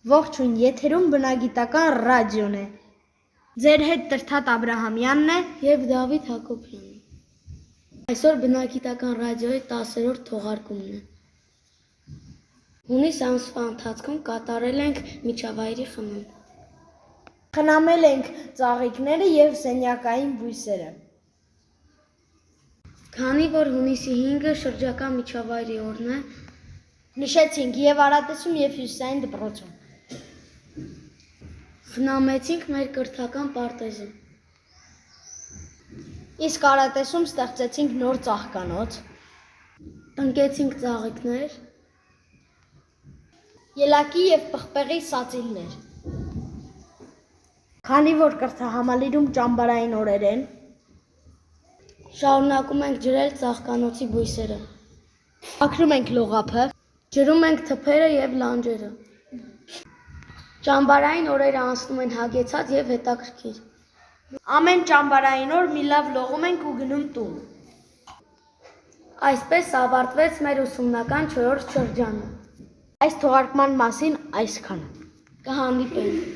Ողջույն, եթերում բնագիտական ռադիոն է։ Ձեր հետ Տրթատ Աբրահամյանն է և Դավիթ Հակոբյանն։ Այսօր բնագիտական ռադիոյի 10-րդ թողարկումն է։ Հունիս ամսվա ընթացքում կատարել ենք միջավայրի խնամ։ Խնամել ենք ծաղիկները և սենյակային բույսերը։ Քանի որ հունիսի 5-ը շրջակա միջավայրի օրն է, նշեցինք և Արատեսում և Հյուսիսային դպրոցում։ խնամեցինք մեր կրթական պարտեզը։ Իսկ Արատեսում ստեղծեցինք նոր ծաղկանոց, տնկեցինք ծաղիկներ, ելակի և պղպեղի սածիլներ։ Քանի որ կրթահամալիրում ճամբարային օրեր են, շարունակում ենք ջրել ծաղկանոցի բույսերը։ մաքրում ենք լողափը, ջրում ենք թփերը և լանջերը։ Ճամբարային օրերը անցնում են հագեցած և հետաքրքիր։ Ամեն ճամբարային օր մի լավ լողում ենք ու գնում տուն։ Այսպես ավարտվեց մեր ուսումնական 4-րդ շրջանը։ Այս թողարկման մասին այսքանը։ Կհանդիպենք։